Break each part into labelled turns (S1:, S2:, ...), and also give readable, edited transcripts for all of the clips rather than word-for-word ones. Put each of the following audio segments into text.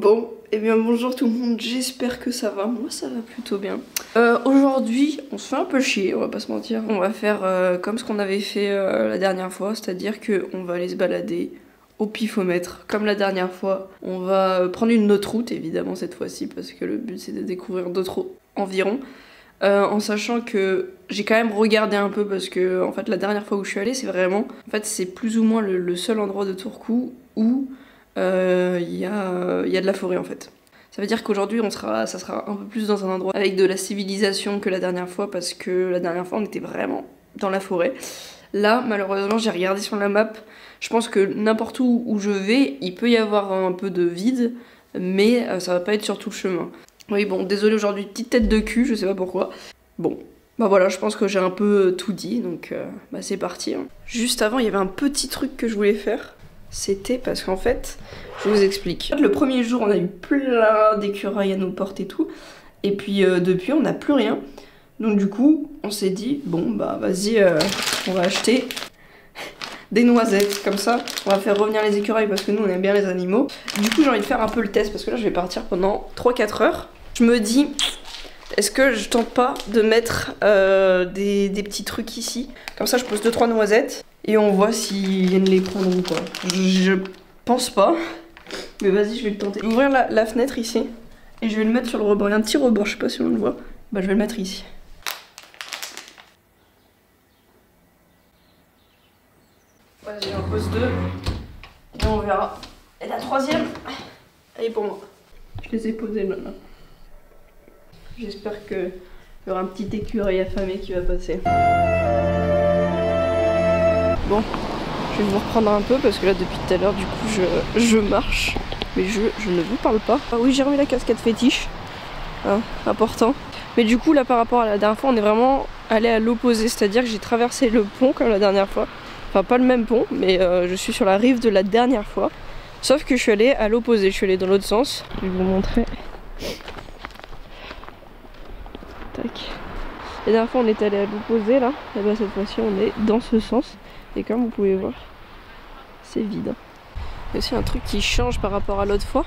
S1: Bon, et bien bonjour tout le monde, j'espère que ça va, moi ça va plutôt bien. Aujourd'hui, on se fait un peu chier, on va pas se mentir. On va faire comme ce qu'on avait fait la dernière fois, c'est-à-dire qu'on va aller se balader au pifomètre, comme la dernière fois. On va prendre une autre route, évidemment cette fois-ci, parce que le but c'est de découvrir d'autres environs. En sachant que j'ai quand même regardé un peu, parce que en fait la dernière fois où je suis allée, c'est vraiment... En fait c'est plus ou moins le seul endroit de Turku où... il y a de la forêt en fait. Ça veut dire qu'aujourd'hui ça sera un peu plus dans un endroit avec de la civilisation que la dernière fois, parce que la dernière fois on était vraiment dans la forêt. Là malheureusement j'ai regardé sur la map, je pense que n'importe où je vais il peut y avoir un peu de vide, mais ça va pas être sur tout le chemin. Oui bon, désolé aujourd'hui, petite tête de cul, je sais pas pourquoi. Bon, bah voilà, je pense que j'ai un peu tout dit, donc bah c'est parti. Juste avant il y avait un petit truc que je voulais faire. C'était parce qu'en fait, je vous explique. Le premier jour, on a eu plein d'écureuils à nos portes et tout. Et puis depuis, on n'a plus rien. Donc du coup, on s'est dit, bon bah vas-y, on va acheter des noisettes. Comme ça, on va faire revenir les écureuils parce que nous, on aime bien les animaux. Du coup, j'ai envie de faire un peu le test parce que là, je vais partir pendant 3-4 heures. Je me dis, est-ce que je tente pas de mettre des petits trucs ici? Comme ça, je pose 2-3 noisettes. Et on voit s'ils viennent les prendre ou pas. Je pense pas. Mais vas-y, je vais le tenter. Je vais ouvrir la fenêtre ici. Et je vais le mettre sur le rebord. Il y a un petit rebord, je sais pas si on le voit. Bah je vais le mettre ici. Vas-y, j'en pose 2. Et on verra. Et la troisième, elle est pour moi. Je les ai posées là. J'espère qu'il y aura un petit écureuil affamé qui va passer. Bon, je vais vous reprendre un peu parce que là depuis tout à l'heure du coup je marche, mais je ne vous parle pas. Ah oui, j'ai remis la casquette fétiche, hein, important. Mais du coup là par rapport à la dernière fois on est vraiment allé à l'opposé, c'est-à-dire que j'ai traversé le pont comme la dernière fois. Enfin pas le même pont, mais je suis sur la rive de la dernière fois. Sauf que je suis allée à l'opposé, je suis allée dans l'autre sens. Je vais vous montrer. Tac. La dernière fois on est allé à l'opposé là, et bien cette fois-ci on est dans ce sens. Et comme vous pouvez voir, c'est vide. Il y a aussi un truc qui change par rapport à l'autre fois.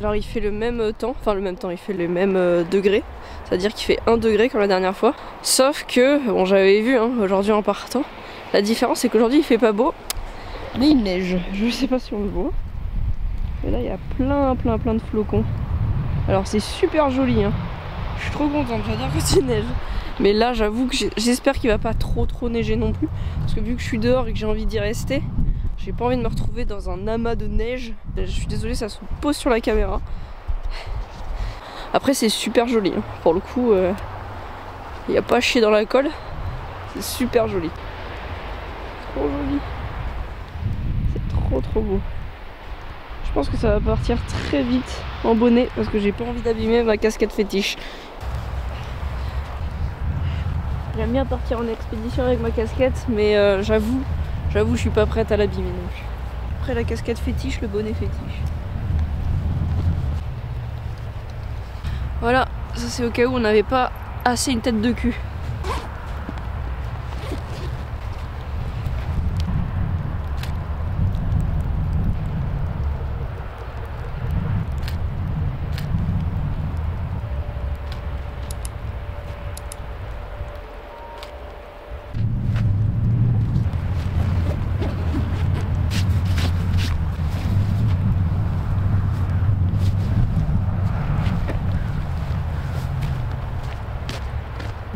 S1: Alors il fait le même temps, enfin le même temps, il fait le même degré. C'est-à-dire qu'il fait 1 degré comme la dernière fois. Sauf que, bon j'avais vu hein, aujourd'hui en partant, la différence c'est qu'aujourd'hui il fait pas beau, mais il neige. Je sais pas si on le voit. Et là il y a plein de flocons. Alors c'est super joli hein. Je suis trop contente, j'adore quand il neige. Mais là j'avoue que j'espère qu'il va pas trop neiger non plus. Parce que vu que je suis dehors et que j'ai envie d'y rester, j'ai pas envie de me retrouver dans un amas de neige. Je suis désolée, ça se pose sur la caméra. Après c'est super joli hein. Pour le coup, il n'y a pas à chier dans la colle. C'est super joli. Trop joli. C'est trop beau. Je pense que ça va partir très vite en bonnet parce que j'ai pas envie d'abîmer ma casquette fétiche. J'aime bien partir en expédition avec ma casquette, mais j'avoue, je suis pas prête à l'abîmer non plus. Après la casquette fétiche, le bonnet fétiche. Voilà, ça c'est au cas où on n'avait pas assez une tête de cul.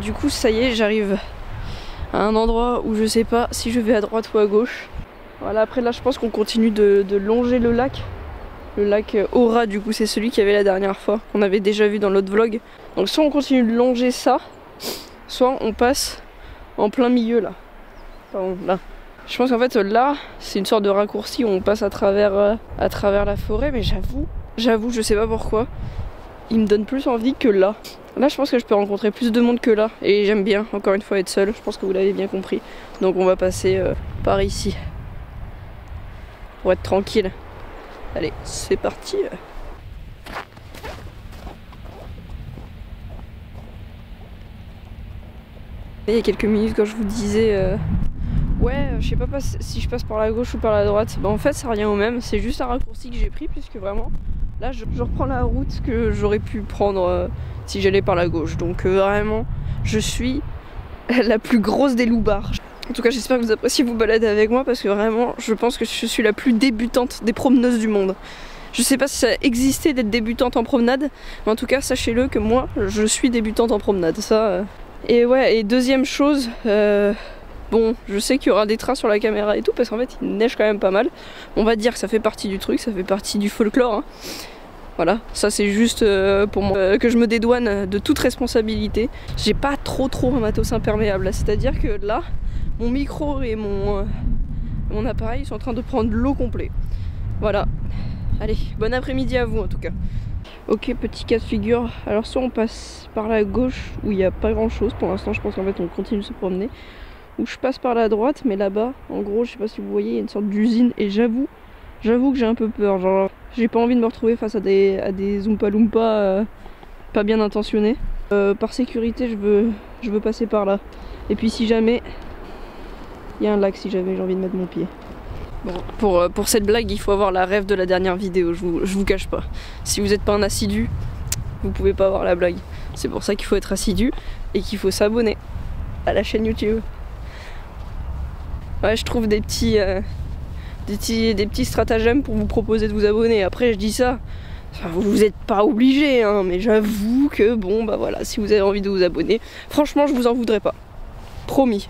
S1: Du coup ça y est, j'arrive à un endroit où je sais pas si je vais à droite ou à gauche. Voilà, après là je pense qu'on continue de longer le lac. Le lac Aura du coup c'est celui qu'il y avait la dernière fois, qu'on avait déjà vu dans l'autre vlog. Donc soit on continue de longer ça, soit on passe en plein milieu là. Pardon, là. Je pense qu'en fait là c'est une sorte de raccourci où on passe à travers la forêt, mais j'avoue je sais pas pourquoi, il me donne plus envie que là. Là je pense que je peux rencontrer plus de monde que là. Et j'aime bien encore une fois être seule. Je pense que vous l'avez bien compris. Donc on va passer par ici pour être tranquille. Allez c'est parti. Il y a quelques minutes quand je vous disais ouais je sais pas si je passe par la gauche ou par la droite. Bah en fait ça revient au même. C'est juste un raccourci que j'ai pris puisque vraiment Là je reprends la route que j'aurais pu prendre si j'allais par la gauche. Donc vraiment je suis la plus grosse des loupards. En tout cas j'espère que vous appréciez vous balader avec moi parce que vraiment je pense que je suis la plus débutante des promeneuses du monde. Je sais pas si ça existait d'être débutante en promenade, mais en tout cas sachez-le que moi je suis débutante en promenade. Ça. Et ouais, et deuxième chose, bon je sais qu'il y aura des trains sur la caméra et tout parce qu'en fait il neige quand même pas mal. On va dire que ça fait partie du truc, ça fait partie du folklore. Hein. Voilà, ça c'est juste pour moi que je me dédouane de toute responsabilité. J'ai pas trop un matos imperméable, c'est-à-dire que là, mon micro et mon appareil sont en train de prendre l'eau complet. Voilà. Allez, bon après-midi à vous en tout cas. Ok, petit cas de figure. Alors soit on passe par la gauche où il n'y a pas grand chose. Pour l'instant je pense qu'en fait on continue de se promener. Ou je passe par la droite, mais là-bas, en gros, je sais pas si vous voyez, il y a une sorte d'usine. Et j'avoue que j'ai un peu peur. Genre, j'ai pas envie de me retrouver face à des Oompa Loompa pas bien intentionnés. Par sécurité, je veux passer par là. Et puis si jamais, il y a un lac si jamais j'ai envie de mettre mon pied. Bon, pour cette blague, il faut avoir la rêve de la dernière vidéo, je vous cache pas. Si vous n'êtes pas un assidu, vous pouvez pas avoir la blague. C'est pour ça qu'il faut être assidu et qu'il faut s'abonner à la chaîne YouTube. Ouais, je trouve des petits stratagèmes pour vous proposer de vous abonner. Après, je dis ça, enfin, vous n'êtes pas obligé, hein, mais j'avoue que bon, bah voilà, si vous avez envie de vous abonner, franchement, je vous en voudrais pas. Promis.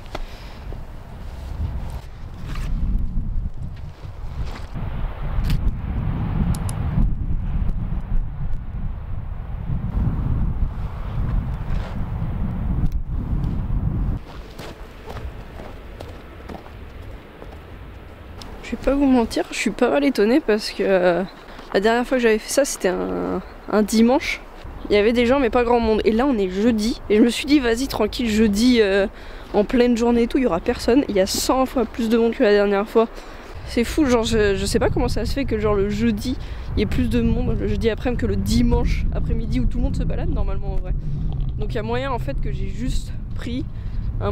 S1: Je vais pas vous mentir, je suis pas mal étonnée parce que la dernière fois que j'avais fait ça, c'était un dimanche. Il y avait des gens mais pas grand monde. Et là on est jeudi. Et je me suis dit vas-y tranquille, jeudi en pleine journée et tout, il y aura personne. Il y a 100 fois plus de monde que la dernière fois. C'est fou, genre je sais pas comment ça se fait que genre le jeudi il y ait plus de monde le jeudi après-midi que le dimanche après-midi où tout le monde se balade normalement en vrai. Donc il y a moyen en fait que j'ai juste pris un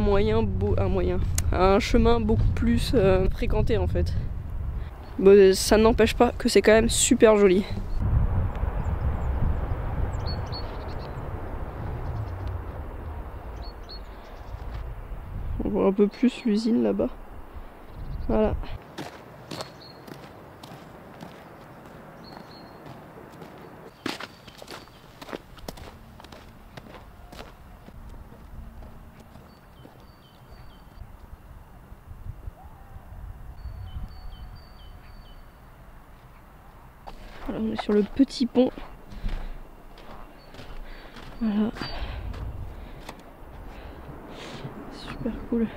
S1: chemin beaucoup plus fréquenté en fait. Bon, ça n'empêche pas que c'est quand même super joli. On voit un peu plus l'usine là-bas. Voilà. Voilà, on est sur le petit pont. Voilà. Super cool.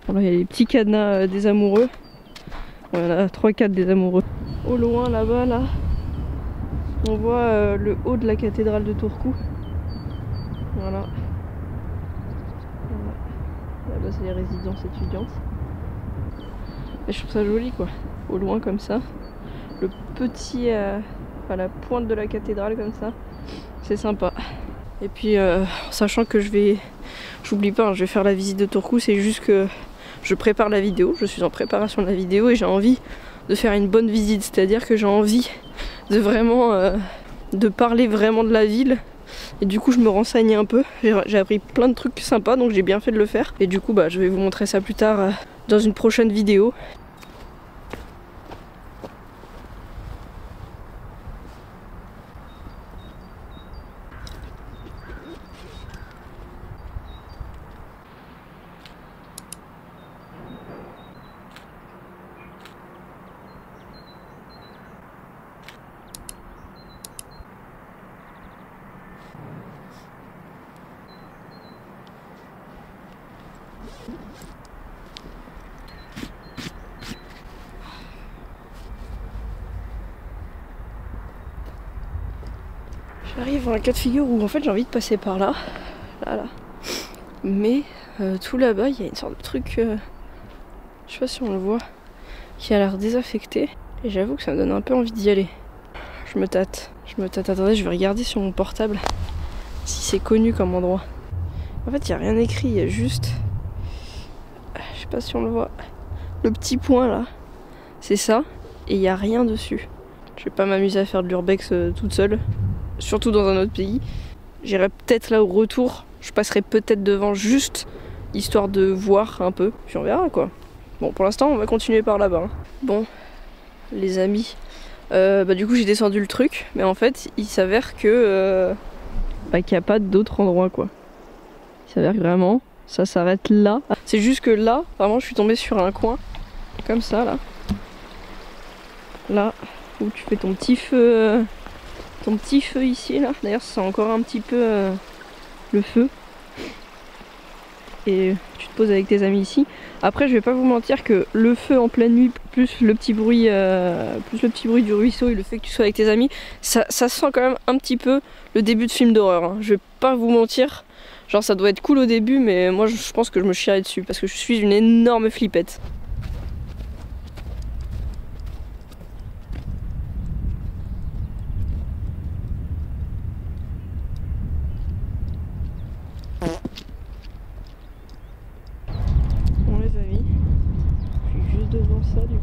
S1: Bon, là, il y a les petits cadenas des amoureux. Voilà, 3-4 des amoureux. Au loin, là-bas, là, on voit le haut de la cathédrale de Turku. Voilà. Là-bas, c'est les résidences étudiantes. Et je trouve ça joli, quoi. Au loin, comme ça. Le petit, à la pointe de la cathédrale comme ça, c'est sympa. Et puis sachant que j'oublie pas, hein, je vais faire la visite de Turku, c'est juste que je prépare la vidéo, je suis en préparation de la vidéo et j'ai envie de faire une bonne visite, c'est-à-dire que j'ai envie de vraiment de parler vraiment de la ville. Et du coup je me renseigne un peu, j'ai appris plein de trucs sympas donc j'ai bien fait de le faire. Et du coup bah, je vais vous montrer ça plus tard dans une prochaine vidéo. J'arrive à un cas de figure où en fait j'ai envie de passer par là, là. Mais tout là-bas il y a une sorte de truc, je sais pas si on le voit, qui a l'air désaffecté. Et j'avoue que ça me donne un peu envie d'y aller. Je me tâte. Attendez, je vais regarder sur mon portable si c'est connu comme endroit. En fait il n'y a rien écrit, il y a juste, je sais pas si on le voit, le petit point là, c'est ça, et il n'y a rien dessus. Je vais pas m'amuser à faire de l'urbex toute seule, surtout dans un autre pays. J'irai peut-être là au retour, je passerai peut-être devant juste, histoire de voir un peu, puis on verra quoi. Bon, pour l'instant on va continuer par là-bas. Hein. Bon, les amis, du coup j'ai descendu le truc, mais en fait il s'avère que qu'il n'y a pas d'autre endroit quoi. Il s'avère que vraiment ça s'arrête là. C'est juste que là, vraiment je suis tombée sur un coin, comme ça là. Là où tu fais ton petit feu ici là. D'ailleurs ça sent encore un petit peu le feu. Et tu te poses avec tes amis ici. Après je vais pas vous mentir que le feu en pleine nuit plus le petit bruit du ruisseau et le fait que tu sois avec tes amis, ça sent quand même un petit peu le début de film d'horreur. Hein. Je vais pas vous mentir, genre ça doit être cool au début mais moi je pense que je me chierais dessus parce que je suis une énorme flippette. Devant ça du coup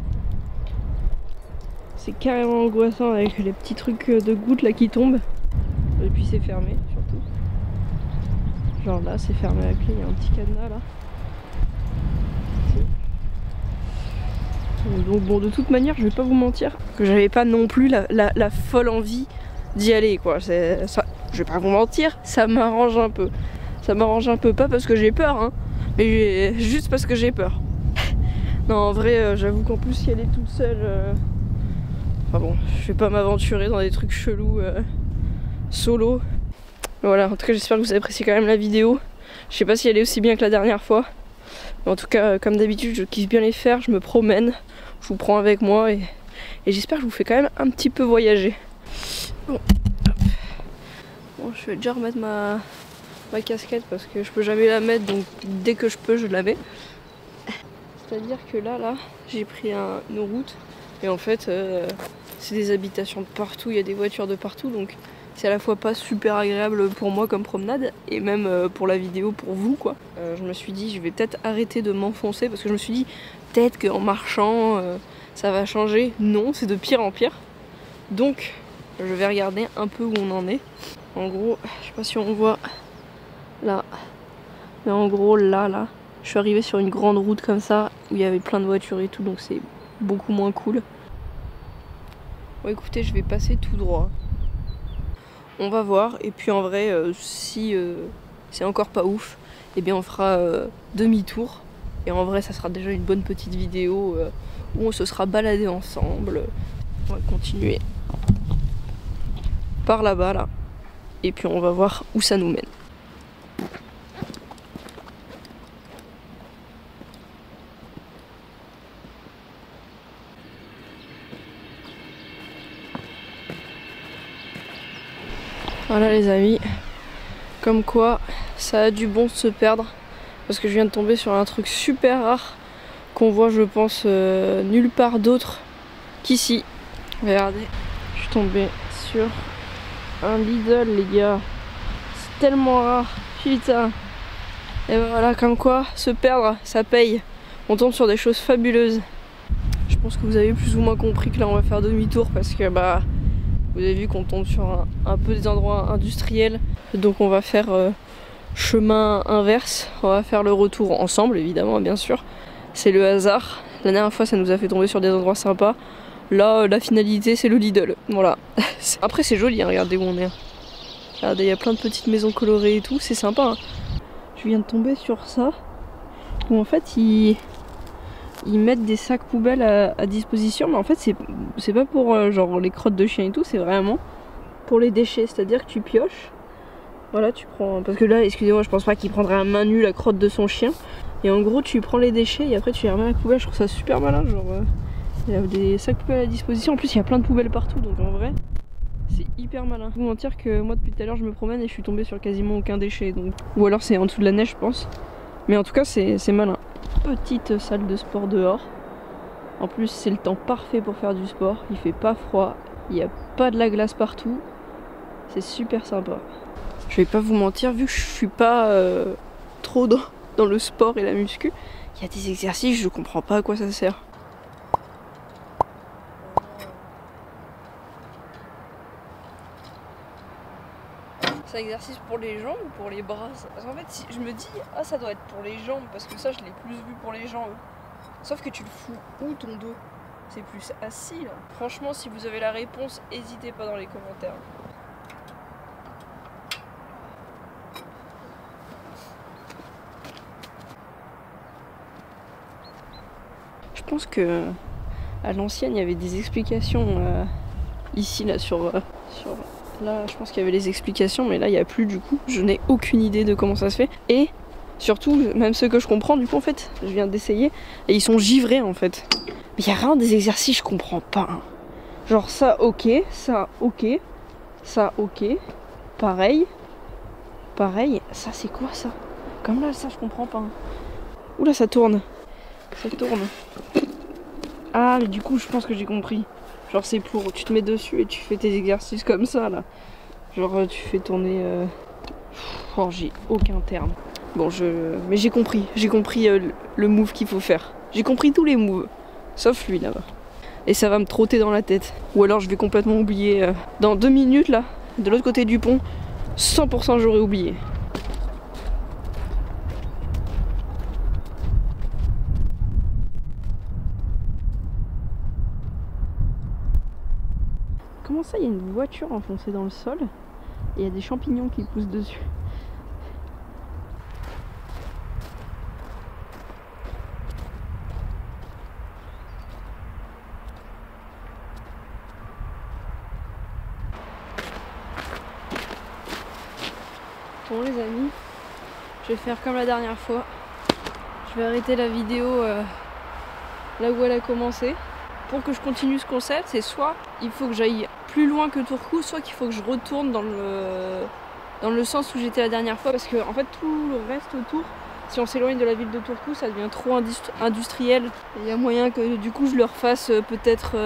S1: c'est carrément angoissant avec les petits trucs de gouttes là qui tombent et puis c'est fermé surtout, genre là c'est fermé à la clé, il y a un petit cadenas là. Donc bon, de toute manière je vais pas vous mentir que j'avais pas non plus la folle envie d'y aller quoi. Ça, je vais pas vous mentir, ça m'arrange un peu, pas parce que j'ai peur hein, mais juste parce que j'ai peur. Non, en vrai, j'avoue qu'en plus, y aller toute seule... Enfin bon, je vais pas m'aventurer dans des trucs chelous solo. Voilà, en tout cas, j'espère que vous avez apprécié quand même la vidéo. Je sais pas si elle est aussi bien que la dernière fois. Mais en tout cas, comme d'habitude, je kiffe bien les faire. Je me promène, je vous prends avec moi et j'espère que je vous fais quand même un petit peu voyager. Bon, je vais déjà remettre ma casquette parce que je peux jamais la mettre, donc dès que je peux, je la mets. C'est-à-dire que là, j'ai pris une route et en fait c'est des habitations de partout, il y a des voitures de partout, donc c'est à la fois pas super agréable pour moi comme promenade et même pour la vidéo pour vous quoi. Je me suis dit je vais peut-être arrêter de m'enfoncer parce que je me suis dit peut-être qu'en marchant ça va changer. Non, c'est de pire en pire. Donc je vais regarder un peu où on en est. En gros, je sais pas si on voit là, mais en gros là. Je suis arrivée sur une grande route comme ça où il y avait plein de voitures et tout, donc c'est beaucoup moins cool. Bon écoutez, je vais passer tout droit. On va voir et puis en vrai si c'est encore pas ouf, eh bien on fera demi-tour. Et en vrai ça sera déjà une bonne petite vidéo où on se sera baladé ensemble. On va continuer par là-bas là. Et puis on va voir où ça nous mène. Voilà les amis, comme quoi ça a du bon de se perdre parce que je viens de tomber sur un truc super rare qu'on voit je pense nulle part d'autre qu'ici. Regardez, je suis tombée sur un Lidl les gars, c'est tellement rare, putain. Et voilà, comme quoi se perdre ça paye, on tombe sur des choses fabuleuses. Je pense que vous avez plus ou moins compris que là on va faire demi-tour parce que vous avez vu qu'on tombe sur un peu des endroits industriels. Donc on va faire chemin inverse. On va faire le retour ensemble évidemment bien sûr. C'est le hasard. La dernière fois ça nous a fait tomber sur des endroits sympas. Là la finalité c'est le Lidl. Voilà. Après c'est joli hein, regardez où on est. Regardez, il y a plein de petites maisons colorées et tout. C'est sympa hein. Je viens de tomber sur ça. Où en fait ils mettent des sacs poubelles à disposition, mais en fait c'est pas pour genre les crottes de chien et tout, c'est vraiment pour les déchets, c'est-à-dire que tu pioches, voilà tu prends, parce que là excusez-moi je pense pas qu'il prendrait à main nue la crotte de son chien, et en gros tu prends les déchets et après tu les remets à la poubelle. Je trouve ça super malin, genre il y a des sacs poubelles à disposition, en plus il y a plein de poubelles partout, donc en vrai c'est hyper malin. Je vais vous mentir que moi depuis tout à l'heure je me promène et je suis tombée sur quasiment aucun déchet, donc ou alors c'est en dessous de la neige je pense, mais en tout cas c'est malin. Petite salle de sport dehors. En plus c'est le temps parfait pour faire du sport. Il fait pas froid, il n'y a pas de la glace partout. C'est super sympa. Je vais pas vous mentir, vu que je suis pas trop dans le sport et la muscu, il y a des exercices, je comprends pas à quoi ça sert. C'est un exercice pour les jambes ou pour les bras? Parce qu'en fait, si je me dis, ah ça doit être pour les jambes, parce que ça je l'ai plus vu pour les jambes. Sauf que tu le fous où ton dos? C'est plus assis là. Franchement, si vous avez la réponse, n'hésitez pas dans les commentaires. Je pense que à l'ancienne, il y avait des explications ici là sur là, je pense qu'il y avait les explications, mais là il n'y a plus du coup. Je n'ai aucune idée de comment ça se fait. Et surtout, même ceux que je comprends, du coup en fait, je viens d'essayer et ils sont givrés en fait. Mais il y a vraiment des exercices je comprends pas. Hein. Genre ça ok, ça ok, ça ok, pareil, ça c'est quoi ça? Comme là ça je comprends pas. Hein. Oula ça tourne, ça tourne. Ah mais du coup je pense que j'ai compris. Genre c'est pour, tu te mets dessus et tu fais tes exercices comme ça là. Genre tu fais tourner... Oh j'ai aucun terme. Bon mais j'ai compris le move qu'il faut faire. J'ai compris tous les moves, sauf lui là-bas. Et ça va me trotter dans la tête. Ou alors je vais complètement oublier. Dans 2 minutes là, de l'autre côté du pont, 100% j'aurais oublié. Comment ça, il y a une voiture enfoncée dans le sol et il y a des champignons qui poussent dessus. Bon les amis, je vais faire comme la dernière fois. Je vais arrêter la vidéo là où elle a commencé. Pour que je continue ce concept, c'est soit il faut que j'aille plus loin que Turku, soit qu'il faut que je retourne dans le sens où j'étais la dernière fois, parce que en fait tout le reste autour, si on s'éloigne de la ville de Turku, ça devient trop industriel. Il y a moyen que du coup je le refasse peut-être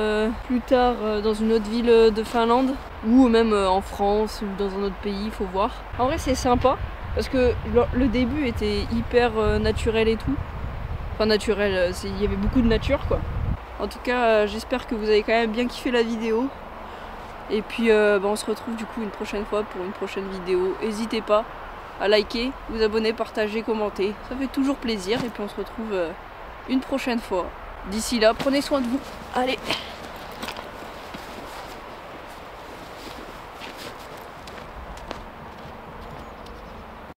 S1: plus tard dans une autre ville de Finlande, ou même en France ou dans un autre pays, il faut voir. En vrai c'est sympa, parce que le début était hyper naturel et tout. Enfin naturel, il y avait beaucoup de nature quoi. En tout cas, j'espère que vous avez quand même bien kiffé la vidéo. Et puis on se retrouve du coup une prochaine fois pour une prochaine vidéo. N'hésitez pas à liker, vous abonner, partager, commenter. Ça fait toujours plaisir. Et puis on se retrouve une prochaine fois. D'ici là, prenez soin de vous. Allez!